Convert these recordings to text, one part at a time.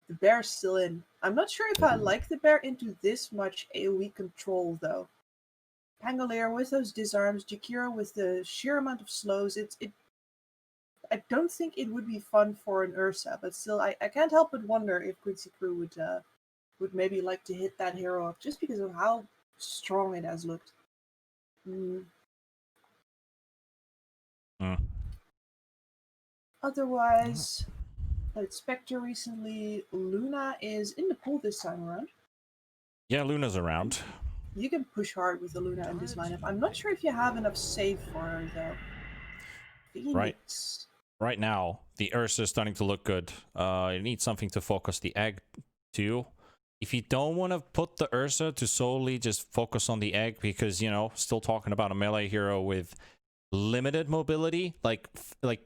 The bear's still in. I'm not sure if I like the bear into this much AoE control though. Pangolier with those disarms, Jakiro with the sheer amount of slows. I don't think it would be fun for an Ursa, but still, I can't help but wonder if Quincy Crew would maybe like to hit that hero up just because of how strong it has looked. Otherwise, played Spectre recently. Luna is in the pool this time around. Yeah, Luna's around. You can push hard with the Luna in this lineup. I'm not sure if you have enough save for her though. Phoenix. Right now, the Ursa is starting to look good. You need something to focus the egg too. If you don't want to put the Ursa to solely just focus on the egg, because, you know, still talking about a melee hero with limited mobility, like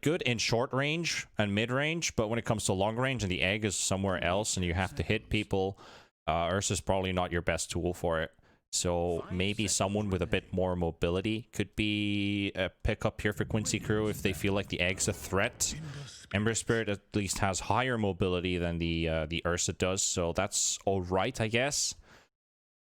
good in short range and mid range, but when it comes to long range and the egg is somewhere else and you have to hit people, Ursa is probably not your best tool for it. So maybe someone with a bit more mobility could be a pickup here for Quincy Crew if they feel like the egg's a threat. Ember Spirit at least has higher mobility than the Ursa does, so that's all right, I guess.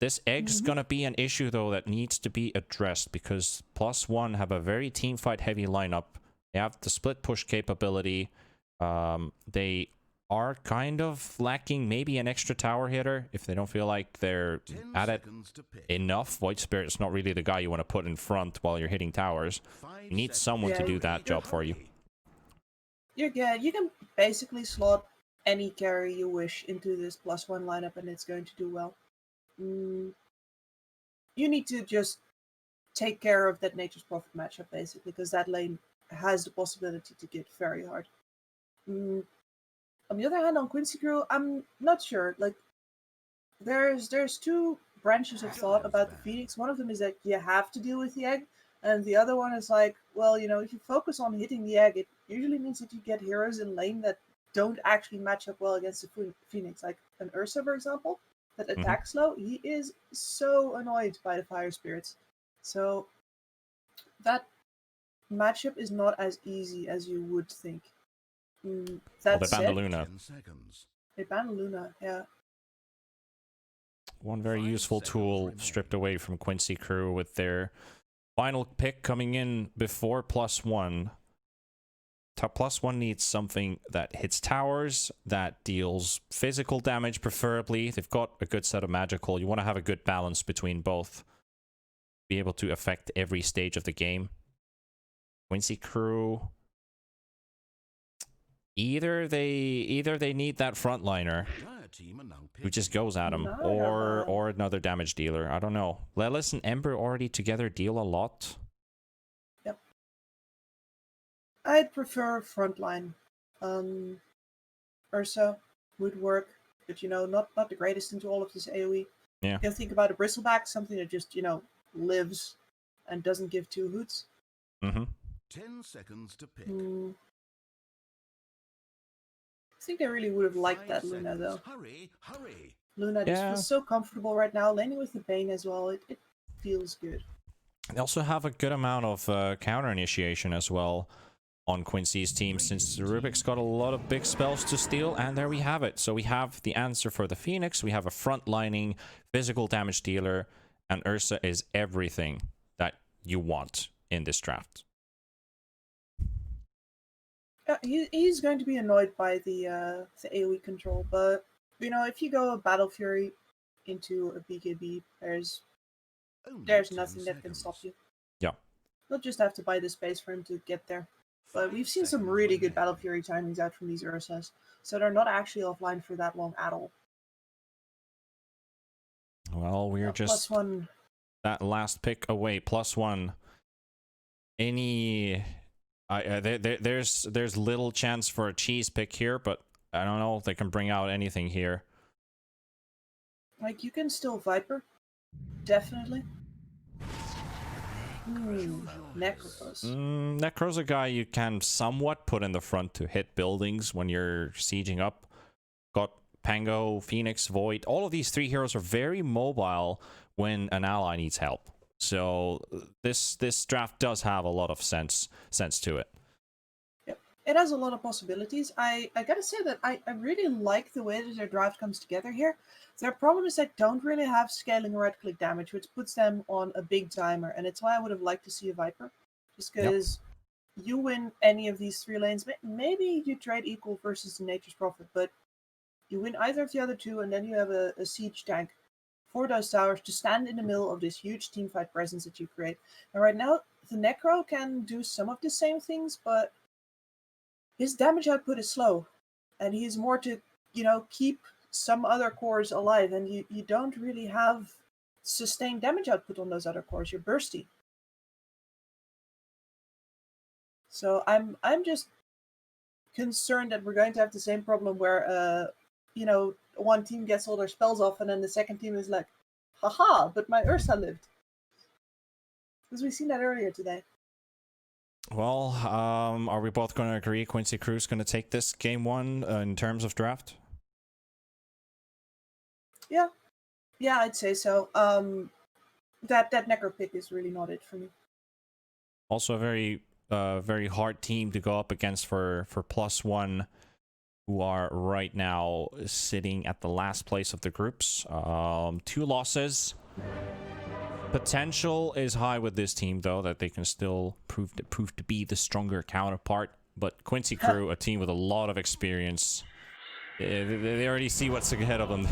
This egg's gonna be an issue though that needs to be addressed because PlusOne have a very teamfight heavy lineup. They have the split push capability. They are kind of lacking maybe an extra tower hitter if they don't feel like they're at it enough. Void Spirit's not really the guy you want to put in front while you're hitting towers. You need someone to do that job for you. You're good. You can basically slot any carry you wish into this +1 lineup and it's going to do well. You need to just take care of that Nature's Prophet matchup basically, because that lane has the possibility to get very hard. On the other hand, on Quincy Crew, I'm not sure. Like, there's two branches of thought about the Phoenix. One of them is that you have to deal with the egg, and the other one is like, well, you know, if you focus on hitting the egg, it usually means that you get heroes in lane that don't actually match up well against the Phoenix. Like an Ursa, for example, that attacks low, he is so annoyed by the Fire Spirits. So that matchup is not as easy as you would think. Well, they banned Luna. They banned Luna, yeah. One very useful tool stripped away from Quincy Crew with their final pick coming in before +1. +1 needs something that hits towers, that deals physical damage preferably. They've got a good set of magical. You want to have a good balance between both. Be able to affect every stage of the game. Quincy Crew, either they need that frontliner who just goes at him, or another damage dealer. I don't know. Lelis and Ember already together deal a lot. Yep. I'd prefer frontline. Ursa would work, but you know, not the greatest into all of this AoE. Yeah. You think about a bristleback, something that just, you know, lives and doesn't give two hoots. 10 seconds to pick. I think I really would have liked that Luna though. Hurry. Luna just feels so comfortable right now, laning with the Bane as well. It feels good. They also have a good amount of counter initiation as well on Quincy's team, since Rubik's got a lot of big spells to steal, and there we have it. So we have the answer for the Phoenix, we have a frontlining physical damage dealer, and Ursa is everything that you want in this draft. He's going to be annoyed by the AoE control, but you know, if you go Battle Fury into a BKB, there's nothing that can stop you. Yeah. You'll just have to buy the space for him to get there. But we've seen some really good Battle Fury timings out from these Ursas, so they're not actually offline for that long at all. Well, we're just +1. That last pick away. +1. Any... there's little chance for a cheese pick here, but I don't know if they can bring out anything here. Like, you can still Viper. Definitely. Necropus. Necro's a guy you can somewhat put in the front to hit buildings when you're sieging up. Got Pango, Phoenix, Void. All of these three heroes are very mobile when an ally needs help. So this draft does have a lot of sense to it. Yep. It has a lot of possibilities. I gotta say that I really like the way that their draft comes together here. Their problem is they don't really have scaling right click damage, which puts them on a big timer, and it's why I would have liked to see a Viper. Just Yep. because you win any of these 3 lanes, maybe you trade equal versus the Nature's Prophet, but you win either of the other two, and then you have a siege tank for those towers to stand in the middle of this huge teamfight presence that you create. And right now, the Necro can do some of the same things, but his damage output is slow, and he's more to, keep some other cores alive, and you don't really have sustained damage output on those other cores. You're bursty. So I'm just concerned that we're going to have the same problem where one team gets all their spells off and then the second team is like, haha, but my Ursa lived. Because we've seen that earlier today. Well, are we both going to agree Quincy Crew's going to take this game 1 in terms of draft? Yeah, I'd say so. That Necro pick is really not it for me. Also a very hard team to go up against for PlusOne, who are right now sitting at the last place of the groups. 2 losses. Potential is high with this team, though, that they can still prove to be the stronger counterpart. But Quincy Crew, a team with a lot of experience, they already see what's ahead of them.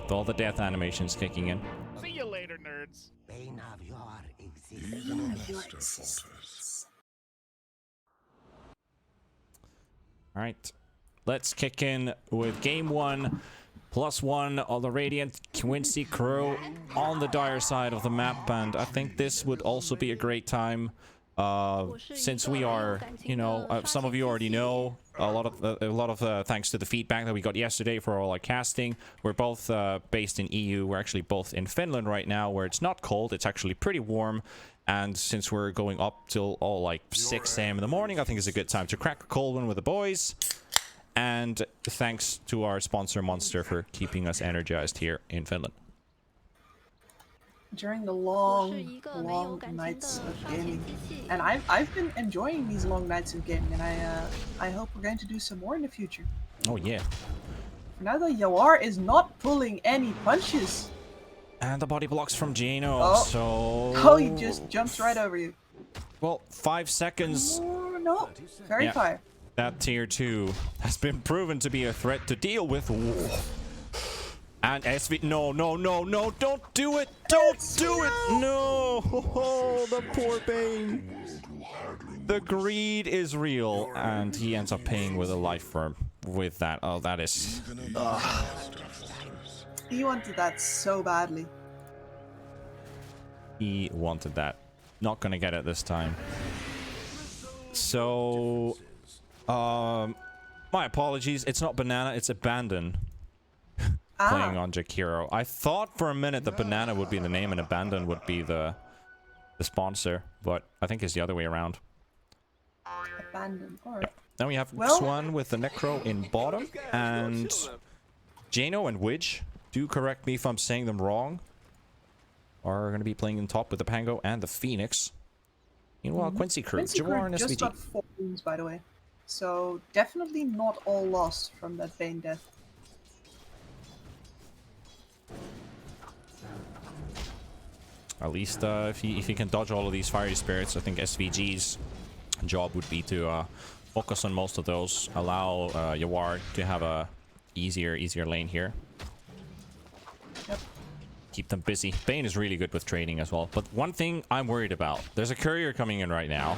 With all the death animations kicking in. See you later, nerds. Bane of your existence. All right, let's kick in with game 1. +1 of the Radiant, Quincy Crew on the dire side of the map, and I think this would also be a great time, since we are, some of you already know, a lot of thanks to the feedback that we got yesterday for all our casting. We're both based in EU. We're actually both in Finland right now, where it's not cold. It's actually pretty warm. And since we're going up till like 6 a.m. in the morning, I think it's a good time to crack a cold one with the boys. And thanks to our sponsor Monster for keeping us energized here in Finland. During the long nights of gaming. And I've been enjoying these long nights of gaming, and I hope we're going to do some more in the future. Oh yeah. For now though, Yawar is not pulling any punches. And the body blocks from Gino, Oh, he just jumps right over you. Well, 5 seconds. Oh, no. Very fire. That tier 2 has been proven to be a threat to deal with. Ooh. And SV, no, don't do it! Don't do it! No! Oh, the poor Bane. The greed is real, and he ends up paying with a life firm with that. Oh, that is... He wanted that so badly. He wanted that. Not gonna get it this time. So... my apologies. It's not Banana, it's Abandon. Playing on Jakiro. I thought for a minute that Banana would be the name and Abandon would be the sponsor, but I think it's the other way around. Abandon. Alright. Yep. Then we have Swan with the Necro in bottom, and Jano and Widge, do correct me if I'm saying them wrong, are going to be playing in top with the Pango and the Phoenix. Meanwhile, Quincy Crew, Jawar and just SVG. got 4 wounds, by the way. So definitely not all lost from that Bane death. At least if he can dodge all of these fiery spirits, I think SVG's job would be to focus on most of those, allow Yawar to have a easier lane here. Yep. Keep them busy. Bane is really good with trading as well. But one thing I'm worried about, there's a courier coming in right now.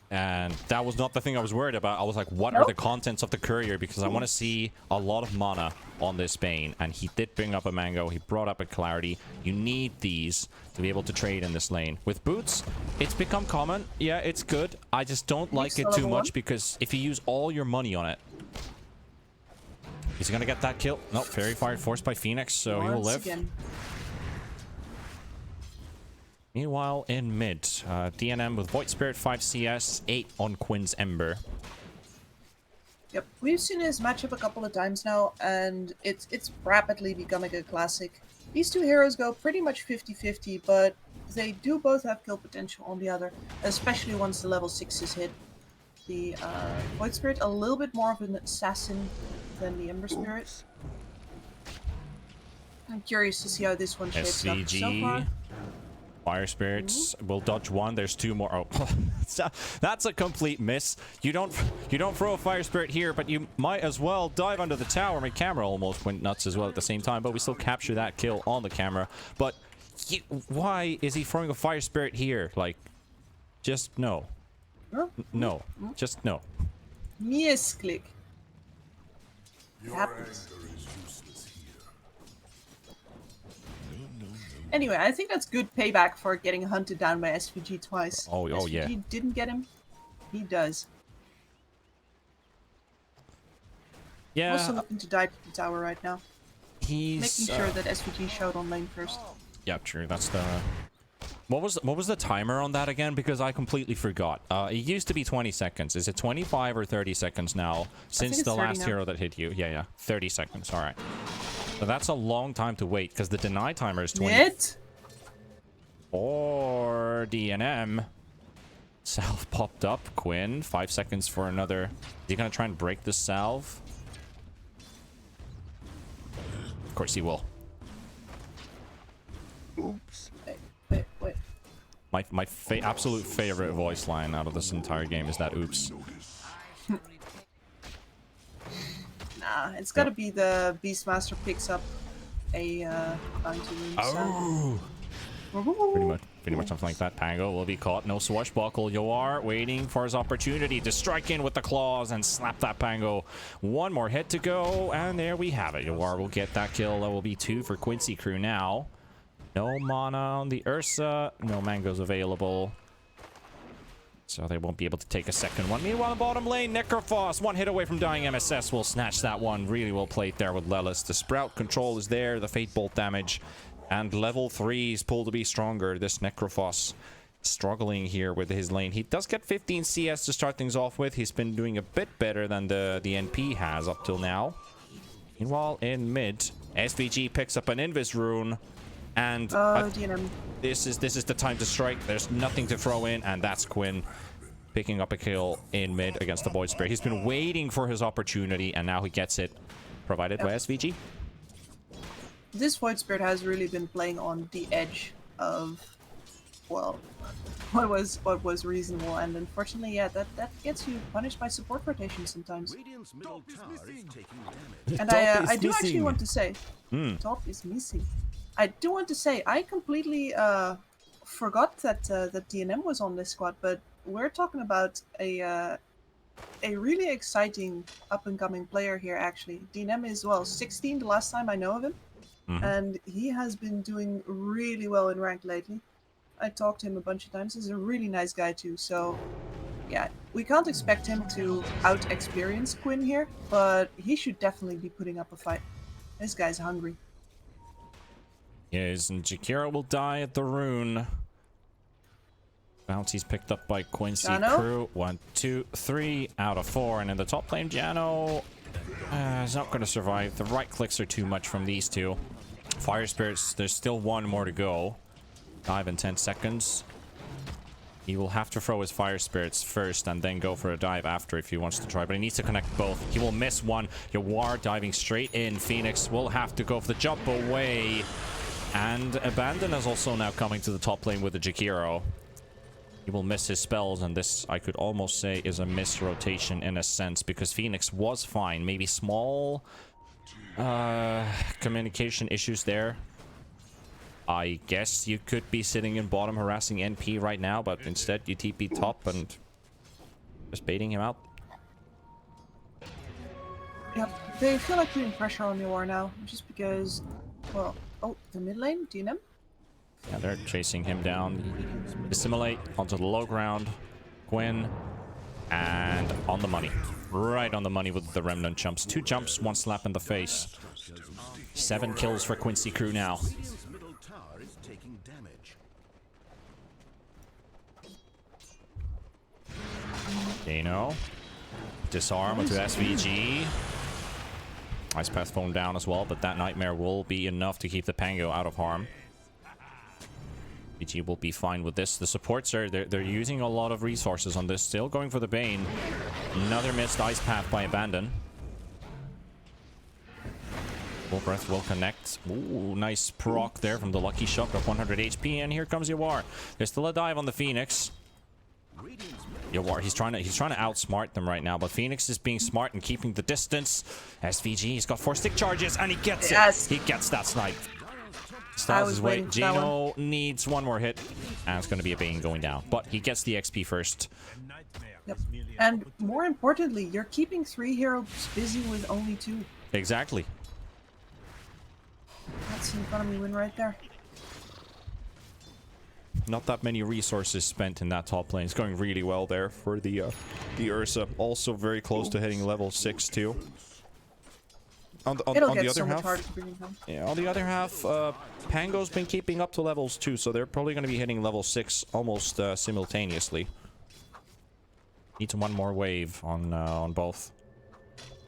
And that was not the thing I was worried about. I was like, what are the contents of the courier? Because I want to see a lot of mana on this Bane. And he did bring up a Mango. He brought up a Clarity. You need these to be able to trade in this lane. With Boots, it's become common. Yeah, it's good. I just don't like it too much because if you use all your money on it, he's going to get that kill. Nope, Fairy Fire forced by Phoenix, so he will live. Meanwhile, in mid, DNM with Void Spirit 5 CS, 8 on Quinn's Ember. Yep, we've seen his matchup a couple of times now, and it's rapidly becoming a classic. These two heroes go pretty much 50-50, but they do both have kill potential on the other, especially once the level 6 is hit. The Void Spirit a little bit more of an assassin than the Ember Spirit. I'm curious to see how this one shapes up so far. SVG. Fire Spirits will dodge one. There's two more. Oh, that's a complete miss. You don't throw a Fire Spirit here, but you might as well dive under the tower. My camera almost went nuts as well at the same time, but we still capture that kill on the camera. But why is he throwing a Fire Spirit here? Like, just no. No. Just no. Misclick. Happens. Anyway, I think that's good payback for getting hunted down by SVG twice. Oh yeah. SVG didn't get him. He does. Yeah. Also looking to dive to the tower right now. He's making sure that SVG showed on lane first. Yeah, true. That's the. What was the timer on that again? Because I completely forgot. It used to be 20 seconds. Is it 25 or 30 seconds now? Since the last hero that hit you. Yeah. 30 seconds. All right. So that's a long time to wait because the deny timer is 20. It? Or DNM. Salve popped up. Quinn. 5 seconds for another. Is he going to try and break the salve? Of course he will. Oops. Wait. My absolute favorite voice line out of this entire game is that oops. Nah, it's gotta be the Beastmaster picks up a bounty room. Oh! Pretty much something like that. Pango will be caught. No swashbuckle. Yoar waiting for his opportunity to strike in with the claws and slap that Pango. One more hit to go, and there we have it. Yoar will get that kill. That will be 2 for Quincy crew now. No mana on the Ursa. No mangoes available. So they won't be able to take a second one. Meanwhile, in bottom lane, Necrophos, 1 hit away from dying. MSS will snatch that one. Really well played there with Lelis. The Sprout control is there. The Fate Bolt damage. And level 3's pull to be stronger. This Necrophos struggling here with his lane. He does get 15 CS to start things off with. He's been doing a bit better than the NP has up till now. Meanwhile, in mid, SVG picks up an Invis rune. And this is the time to strike. There's nothing to throw in, and that's Quinn picking up a kill in mid against the Void Spirit. He's been waiting for his opportunity, and now he gets it, provided by SVG. This Void Spirit has really been playing on the edge of, well, what was reasonable, and unfortunately, yeah, that gets you punished by support rotation sometimes. And I do actually want to say, top is missing. I do want to say, I completely forgot that that DNM was on this squad, but we're talking about a really exciting up-and-coming player here, actually. DNM is, well, 16 the last time I know of him, and he has been doing really well in ranked lately. I talked to him a bunch of times. He's a really nice guy, too, so yeah, we can't expect him to out-experience Quinn here, but he should definitely be putting up a fight. This guy's hungry. Yes, and Jakira will die at the rune. Bounty's picked up by Quincy crew. 1, 2, 3 out of 4. And in the top lane, Jano is not going to survive. The right clicks are too much from these two. Fire Spirits, there's still 1 more to go. Dive in 10 seconds. He will have to throw his Fire Spirits first and then go for a dive after if he wants to try. But he needs to connect both. He will miss one. Yawar diving straight in. Phoenix will have to go for the jump away. And Abandon is also now coming to the top lane with the Jakiro. He will miss his spells, and this, I could almost say, is a misrotation in a sense, because Phoenix was fine. Maybe small communication issues there. I guess you could be sitting in bottom harassing NP right now, but instead you TP top and just baiting him out. Yep, they feel like putting pressure on Noir now, just because, well, oh, the mid lane, DNM? Yeah, they're chasing him down. Assimilate onto the low ground. Quinn. And on the money. Right on the money with the remnant jumps. 2 jumps, 1 slap in the face. 7 kills for Quincy crew now. Dano. Disarm onto SVG. Ice Path phone down as well, but that Nightmare will be enough to keep the Pango out of harm. BG will be fine with this. The supports they're using a lot of resources on this. Still going for the Bane. Another missed Ice Path by Abandon. Full Breath will connect. Ooh, nice proc there from the Lucky Shot. Got 100 HP, and here comes Yawar. There's still a dive on the Phoenix. Yawar, he's trying to outsmart them right now, but Phoenix is being smart and keeping the distance. SVG, he's got 4 stick charges, and he gets it. He gets that snipe. Styles his way. Geno needs one more hit, and it's going to be a Bane going down, but he gets the XP first. Yep. And more importantly, you're keeping 3 heroes busy with only 2. Exactly. That's an economy win right there. Not that many resources spent in that top lane. It's going really well there for the Ursa. Also very close to hitting level 6 too. On the other half, yeah, on the other half, Pango's been keeping up to levels 2, so they're probably going to be hitting level 6 almost simultaneously. Needs one more wave on both,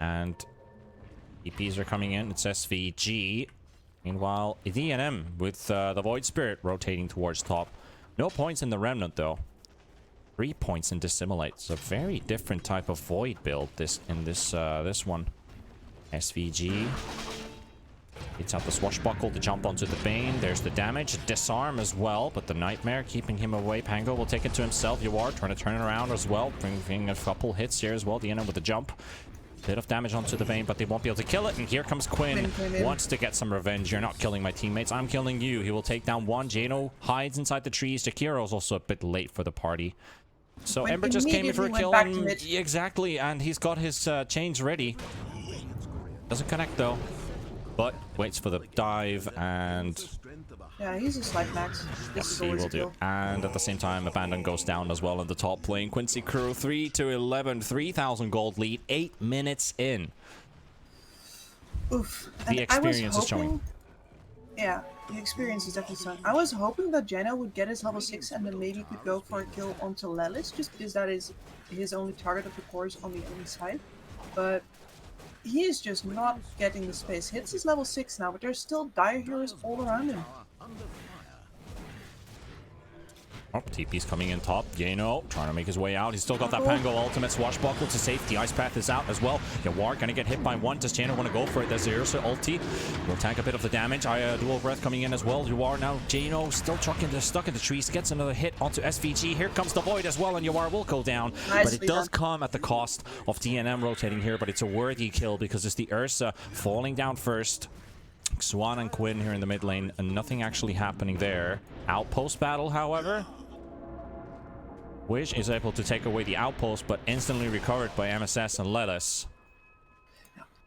and EPs are coming in. It's SVG. Meanwhile, DNM with the Void Spirit rotating towards top. No points in the Remnant though. 3 points in Dissimulate. It's a very different type of Void build this one. SVG. It's out the Swashbuckle to jump onto the Bane. There's the damage. Disarm as well, but the Nightmare keeping him away. Pango will take it to himself. Yawar trying to turn it around as well. Bringing a couple hits here as well. DNM with the jump. Bit of damage onto the Bane, but they won't be able to kill it. And here comes Quinn. Wants to get some revenge. You're not killing my teammates. I'm killing you. He will take down one. Jano hides inside the trees. Jakiro's also a bit late for the party. So Ember just came in for a kill. And, exactly. And he's got his chains ready. Doesn't connect though. But waits for the dive and... yeah, he's a slight max. Yes, he will do. And at the same time, Abandon goes down as well in the top lane. Quincy crew 3-11, 3,000 gold lead, 8 minutes in. Oof. The experience is showing. Yeah, the experience is definitely showing. I was hoping that Jeno would get his level 6 and then maybe could go for a kill onto Lelis, just because that is his only target of the course on the enemy side. But he is just not getting the space. Hits his level 6 now, but there's still dire heroes all around him. Oh, TP's coming in top. Jano trying to make his way out. He's still got that Pango ultimate. Swashbuckle to safety. Ice Path is out as well. Yawar gonna get hit by one. Does Jano want to go for it? There's the Ursa ulti. Will tank a bit of the damage. Dual Breath coming in as well. Yawar now. Jano still stuck in the trees. Gets another hit onto SVG. Here comes the Void as well, and Yawar will go down. But it does come at the cost of DNM rotating here, but it's a worthy kill because it's the Ursa falling down first. Swan and Quinn here in the mid lane, and nothing actually happening there. Outpost battle, however. Wish is able to take away the outpost, but instantly recovered by MSS and Lelis.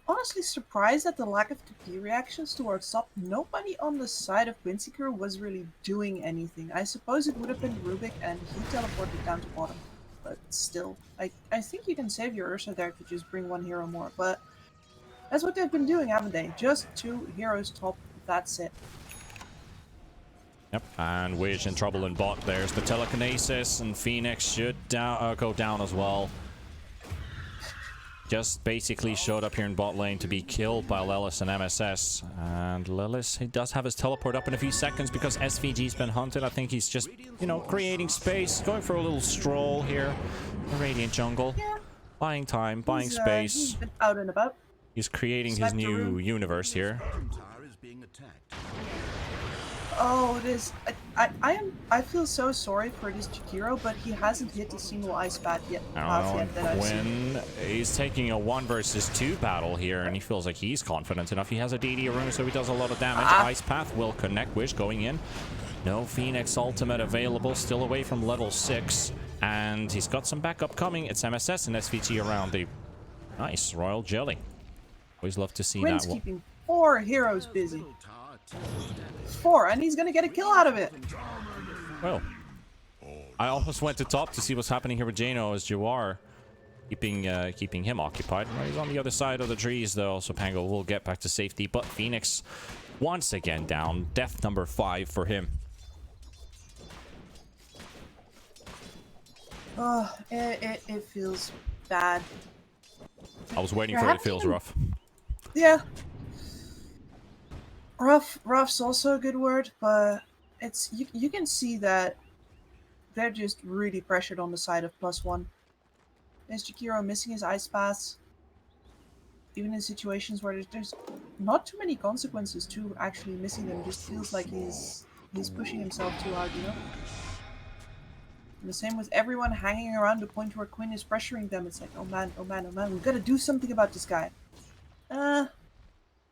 Honestly surprised at the lack of TP reactions towards top. Nobody on the side of Quincy crew was really doing anything. I suppose it would have been Rubik and he teleported down to bottom. But still, I think you can save your Ursa there to just bring one hero more. But that's what they've been doing, haven't they? Just 2 heroes top, that's it. Yep, and Wish in trouble in bot. There's the telekinesis, and Phoenix should go down as well. Just basically showed up here in bot lane to be killed by Lelis and MSS. And Lelis, he does have his teleport up in a few seconds because SVG's been hunted. I think he's just, you know, creating space, going for a little stroll here. The Radiant jungle. Yeah. Buying time, buying space. He's been out and about. He's creating his new universe here. Oh, it is. I feel so sorry for this Jakiro, but he hasn't hit a single ice path yet. Quinn is taking a 1 versus 2 battle here, and he feels like he's confident enough. He has a DD room, so he does a lot of damage. Ice path will connect. Wish going in. No Phoenix ultimate available. Still away from level 6, and he's got some backup coming. It's MSS and SVG around the nice Royal Jelly. Always love to see Quinn's that one. Keeping 4 heroes busy. 4, and he's gonna get a kill out of it. Well, I almost went to top to see what's happening here with Jano as Jawar keeping him occupied. Well, he's on the other side of the trees though, so Pango will get back to safety. But Phoenix once again down. Death number 5 for him. It feels bad. I was waiting for it. It feels rough. Yeah. Rough's also a good word, but it's you can see that they're just really pressured on the side of +1. There's Jakiro missing his ice paths, even in situations where there's not too many consequences to actually missing them. Just feels like he's pushing himself too hard, you know. And the same with everyone hanging around the point where Quinn is pressuring them. It's like, oh man, oh man, oh man, we've got to do something about this guy.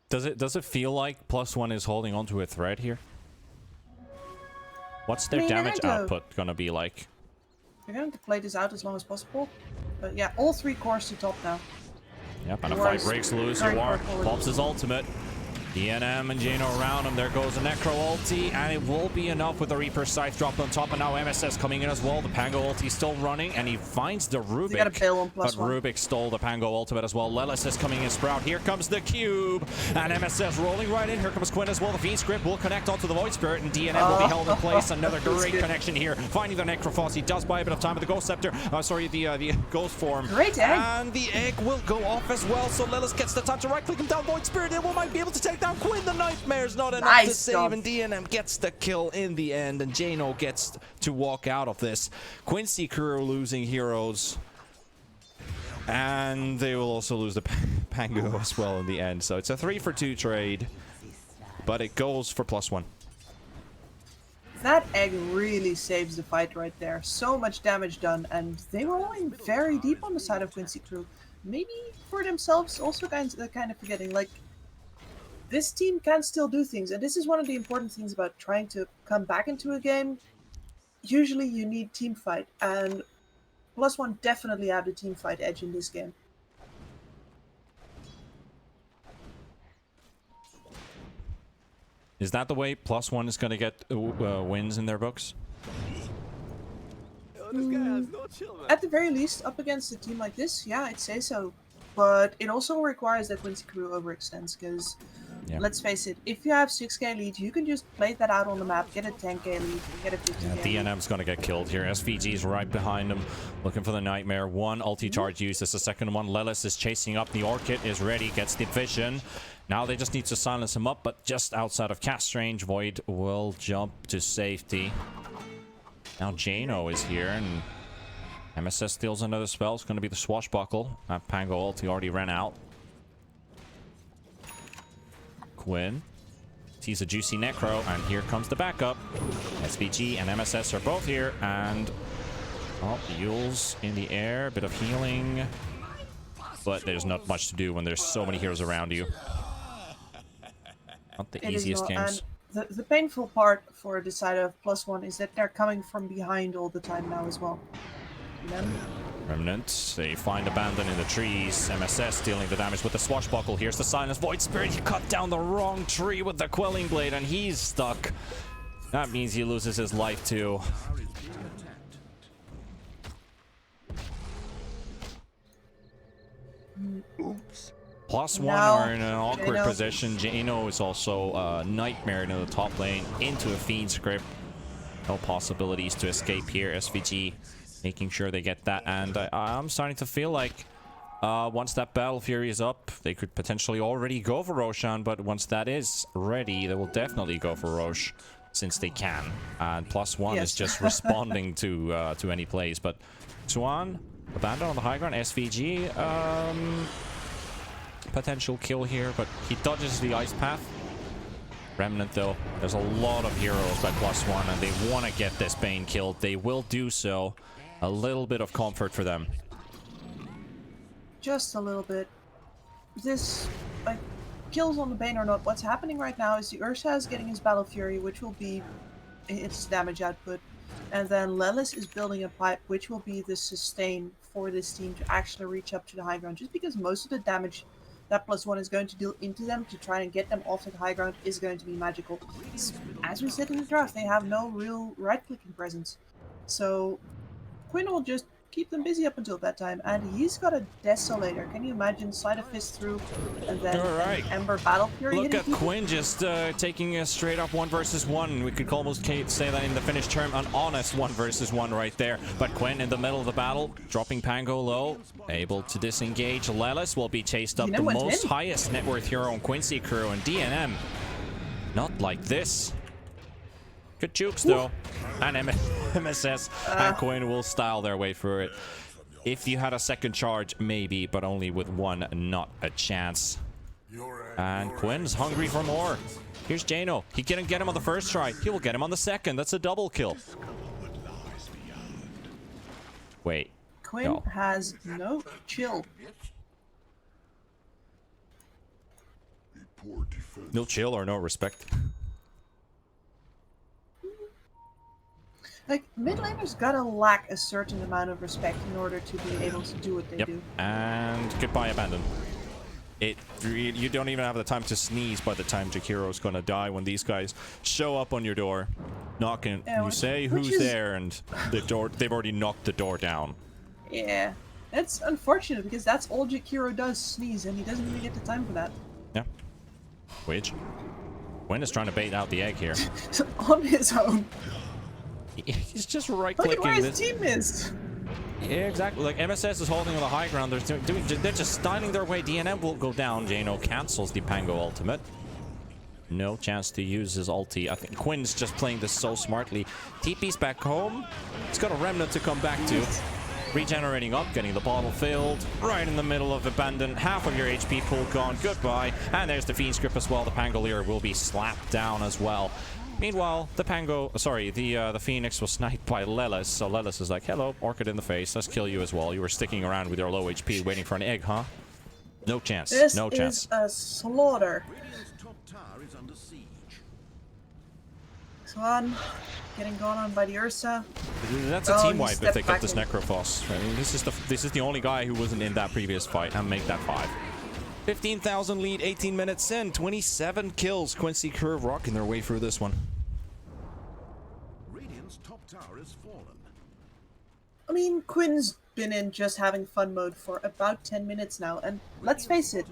Does it feel like +1 is holding onto a thread here? What's their damage output gonna be like? They're going to play this out as long as possible. But yeah, all 3 cores to top now. Yep, and a fight breaks loose. War pops his ultimate. DNM and Jano around him. There goes a Necro ulti, and it will be enough with the Reaper Scythe dropped on top. And now MSS coming in as well. The Pango ulti still running, and he finds the Rubik. But Rubik stole the Pango ultimate as well. Lelis is coming in Sprout. Here comes the Cube, and MSS rolling right in. Here comes Quinn as well. The Fiend Script will connect onto the Void Spirit, and DNM will be held in place. Another great connection here. Finding the Necrophos. He does buy a bit of time with the Ghost Scepter. The Ghost Form. Great egg. And the egg will go off as well. So Lelis gets the time to right-click him down Void Spirit. And might be able to take down Quinn. The Nightmare's not enough to save, and DNM gets the kill in the end, and Jano gets to walk out of this. Quincy crew losing heroes, and they will also lose the Pango as well in the end. So it's a 3-for-2 trade, but it goes for +1. That egg really saves the fight right there. So much damage done, and they were rolling very deep on the side of Quincy crew. Maybe for themselves, also kind of forgetting, like, this team can still do things, and this is one of the important things about trying to come back into a game. Usually you need team fight, and +1 definitely have the team fight edge in this game. Is that the way +1 is going to get wins in their books? At the very least, up against a team like this, yeah, I'd say so. But it also requires that Quincy crew overextends, because let's face it, if you have 6k lead, you can just play that out on the map, get a 10k lead, get a 50k lead. DNM's gonna get killed here. SVG's right behind him, looking for the Nightmare. One ulti charge used as the second one. Lelis is chasing up. The Orchid is ready, gets the vision. Now they just need to silence him up, but just outside of cast range. Void will jump to safety. Now Jano is here, and MSS steals another spell. It's going to be the Swashbuckle. That Pango ulti already ran out. Quinn sees a juicy Necro, and here comes the backup. SVG and MSS are both here, and Yule's in the air. A bit of healing, but there's not much to do when there's so many heroes around you. Not the easiest games. And the painful part for the side of +1 is that they're coming from behind all the time now as well. Remnant, they find Abandon in the trees. MSS dealing the damage with the Swashbuckle. Here's the Silence Void Spirit. He cut down the wrong tree with the Quelling Blade, and he's stuck. That means he loses his life too. Oops. +1 are in an awkward position. Jano is also Nightmare in the top lane into a Fiend Script. No possibilities to escape here. SVG making sure they get that, and I'm starting to feel like once that Battle Fury is up, they could potentially already go for Roshan, but once that is ready, they will definitely go for Rosh, since they can. And +1 is just responding to any plays. But Swan, Abandon on the high ground, SVG, potential kill here, but he dodges the ice path. Remnant, though, there's a lot of heroes by +1, and they want to get this Bane killed. They will do so. A little bit of comfort for them. Just a little bit. This, like, kills on the Bane or not, what's happening right now is the Ursa is getting his Battle Fury, which will be its damage output. And then Lelis is building a pipe, which will be the sustain for this team to actually reach up to the high ground. Just because most of the damage that +1 is going to deal into them to try and get them off the high ground is going to be magical. As we said in the draft, they have no real right-clicking presence. So Quinn will just keep them busy up until that time, and he's got a Desolator. Can you imagine? Slide a fist through, and then an Ember Battle Fury. Look at Quinn just taking a straight up 1 versus 1. We could almost say that in the Finnish term, an honest 1 versus 1 right there. But Quinn in the middle of the battle, dropping Pango low, able to disengage. Lelis will be chased up, the most highest net worth hero on Quincy crew, and DNM not like this. Good jukes though. And MSS and Quinn will style their way through it. If you had a second charge, maybe, but only with one, not a chance. And Quinn's hungry for more. Here's Jano. He couldn't get him on the first try. He will get him on the second. That's a double kill. Wait. Quinn has no chill. No chill or no respect. Like, mid laners gotta lack a certain amount of respect in order to be able to do what they do. And goodbye, Abandon. You don't even have the time to sneeze by the time Jakiro's gonna die when these guys show up on your door, knocking. You say who's there, and they've already knocked the door down. Yeah, that's unfortunate because that's all Jakiro does, sneeze, and he doesn't even get the time for that. Yeah. Which? Quinn is trying to bait out the egg here. On his own. He's just right Look clicking. at where his team is. Yeah, exactly. Like MSS is holding on the high ground. They're just styling their way. DNM will go down. Jano cancels the Pango ultimate. No chance to use his ulti. I think Quinn's just playing this so smartly. TP's back home. He's got a remnant to come back to. Regenerating up, getting the bottle filled. Right in the middle of Abandon. Half of your HP pool gone. Goodbye. And there's the Fiend Script as well. The Pangolier will be slapped down as well. Meanwhile, the Phoenix was sniped by Lelis, so Lelis is like, hello, Orchid in the face, let's kill you as well. You were sticking around with your low HP waiting for an egg, huh? No chance. No chance. This is a slaughter. Son, getting gone on by the Ursa. That's a team wipe if they get this Necrophos. I mean, this is the only guy who wasn't in that previous fight and make that 5. 15,000 lead, 18 minutes in, 27 kills. Quincy Crew rocking their way through this one. Radiant's top tower has fallen. I mean, Quinn's been in just having fun mode for about 10 minutes now, and let's face it,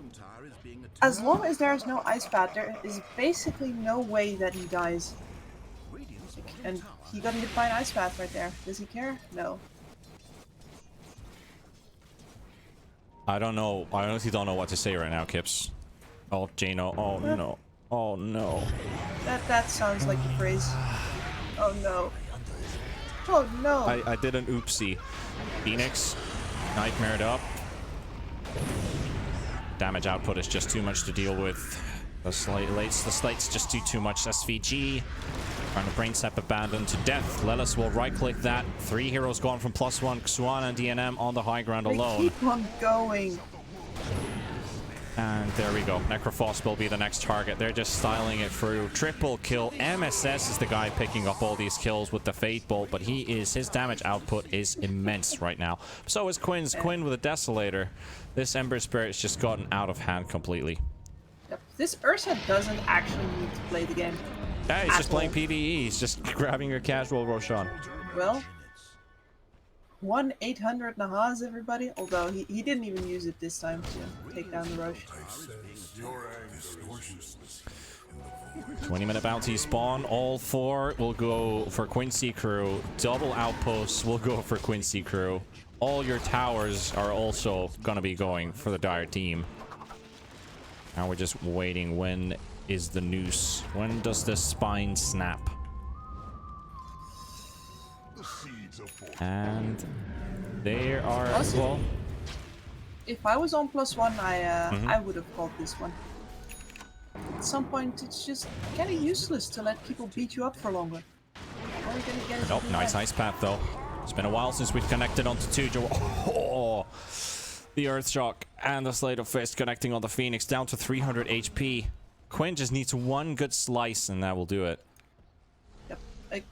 as long as there's no ice path, there is basically no way that he dies. And he got hit by an ice path right there. Does he care? No. I don't know. I honestly don't know what to say right now, Kips. Oh, Jano. Oh, no. Oh, no. That sounds like the phrase. Oh, no. Oh, no. I did an oopsie. Phoenix. Nightmared up. Damage output is just too much to deal with. The slate's just too much. SVG. Trying to brain sap Abandon to death. Lelis will right-click that. 3 heroes gone from +1. Xuan and DNM on the high ground alone. They keep on going. And there we go. Necrophos will be the next target. They're just styling it through. Triple kill. MSS is the guy picking up all these kills with the Fate Bolt, but his damage output is immense right now. So is Quinn's. Quinn with a Desolator. This Ember Spirit's just gotten out of hand completely. Yep. This Ursa doesn't actually need to play the game. Yeah, he's just playing PvE. He's just grabbing your casual Roshan. Well, 1-800 Nahaz, everybody. Although he didn't even use it this time to take down the Rosh. 20-minute bounty spawn. All 4 will go for Quincy Crew. Double outposts will go for Quincy Crew. All your towers are also going to be going for the Dire team. Now we're just waiting. When is the noose? When does the spine snap? And there are well. If I was on +1, I would have called this one. At some point, it's just kind of useless to let people beat you up for longer. How are you gonna get it? Nope, nice ice path though. It's been a while since we've connected onto 2. Oh, the Earth Shock and the Slate of Fist connecting on the Phoenix down to 300 HP. Quinn just needs one good slice and that will do it. Yep. Like,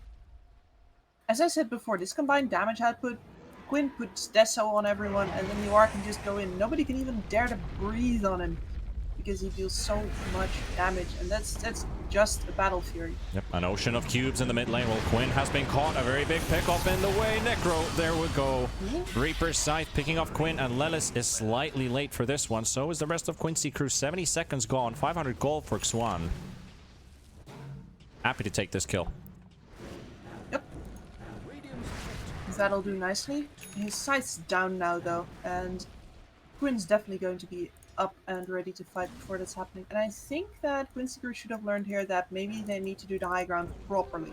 as I said before, this combined damage output, Quinn puts Deso on everyone and then Noir can just go in. Nobody can even dare to breathe on him because he deals so much damage, and that's just a Battle Fury. Yep, an ocean of cubes in the mid lane. Well, Quinn has been caught. A very big pickup in the way. Necro, there we go. Reaper's Scythe picking off Quinn, and Lelis is slightly late for this one. So is the rest of Quincy Crew. 70 seconds gone. 500 gold for Xuan. Happy to take this kill. Yep. That'll do nicely. His Scythe's down now, though, and Quinn's definitely going to be up and ready to fight before that's happening. And I think that Quincy Crew should have learned here that maybe they need to do the high ground properly.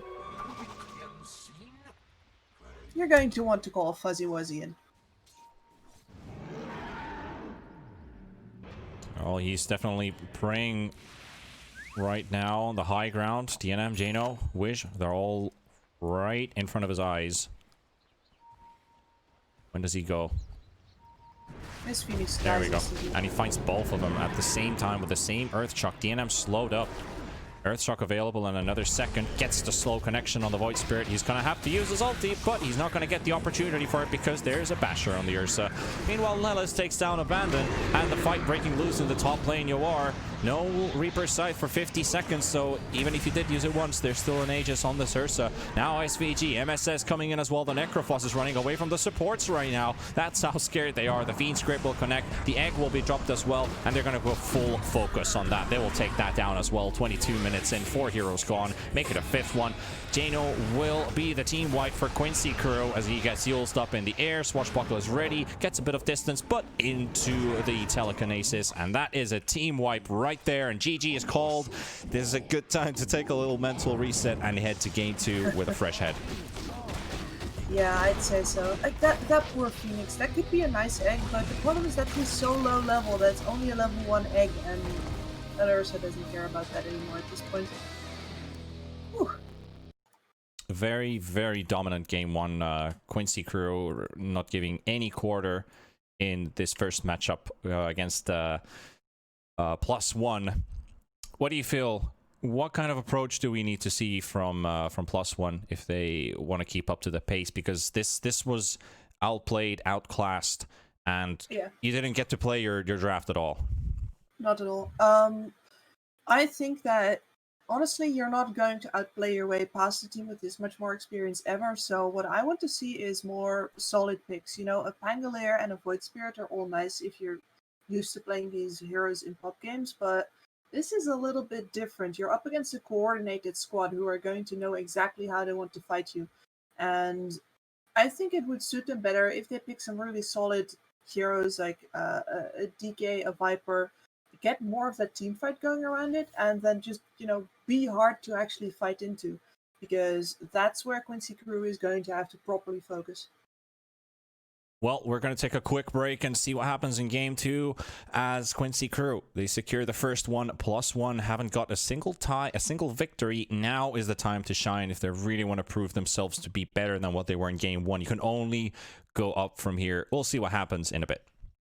you're going to want to call Fuzzy Wuzzy in. Oh, he's definitely praying right now on the high ground. DNM, Jano, Wish, they're all right in front of his eyes. When does he go? Miss Phoenix. There we go. And he finds both of them at the same time with the same Earth Shock. DNM slowed up. Earth Shock available in another second. Gets the slow connection on the Void Spirit. He's going to have to use his ulti, but he's not going to get the opportunity for it because there's a Basher on the Ursa. Meanwhile, Nellis takes down Abandon, and the fight breaking loose in the top lane. Yoar, no Reaper Scythe for 50 seconds, so even if you did use it once, there's still an Aegis on this Ursa. Now SVG, MSS coming in as well. The Necrophos is running away from the supports right now. That's how scared they are. The Fiend Script will connect. The egg will be dropped as well, and they're going to go full focus on that. They will take that down as well. 22 minutes in, 4 heroes gone. Make it a 5th one. Jano will be the team wipe for Quincy crew as he gets used up in the air. Swashbuckler is ready, gets a bit of distance, but into the telekinesis, and that is a team wipe right there, and GG is called. This is a good time to take a little mental reset and head to game 2 with a fresh head. Yeah, I'd say so. Like that poor Phoenix, that could be a nice egg, but the problem is that he's so low level that it's only a level 1 egg, and Ursa doesn't care about that anymore at this point. Whew. Very, very dominant game 1. Quincy crew not giving any quarter in this first matchup against PlusOne. What do you feel? What kind of approach do we need to see from PlusOne if they want to keep up to the pace? Because this was outplayed, outclassed, and Yeah. you didn't get to play your draft at all. Not at all. I think that honestly, you're not going to outplay your way past the team with this much more experience ever. So what I want to see is more solid picks. You know, a Pangolier and a Void Spirit are all nice if you're used to playing these heroes in pop games, but this is a little bit different. You're up against a coordinated squad who are going to know exactly how they want to fight you, and I think it would suit them better if they pick some really solid heroes like a DK, a Viper, get more of that team fight going around it, and then just, be hard to actually fight into, because that's where Quincy crew is going to have to properly focus. Well, we're going to take a quick break and see what happens in game 2 as Quincy crew. They secure the first one. PlusOne haven't got a single tie, a single victory. Now is the time to shine if they really want to prove themselves to be better than what they were in game 1. You can only go up from here. We'll see what happens in a bit.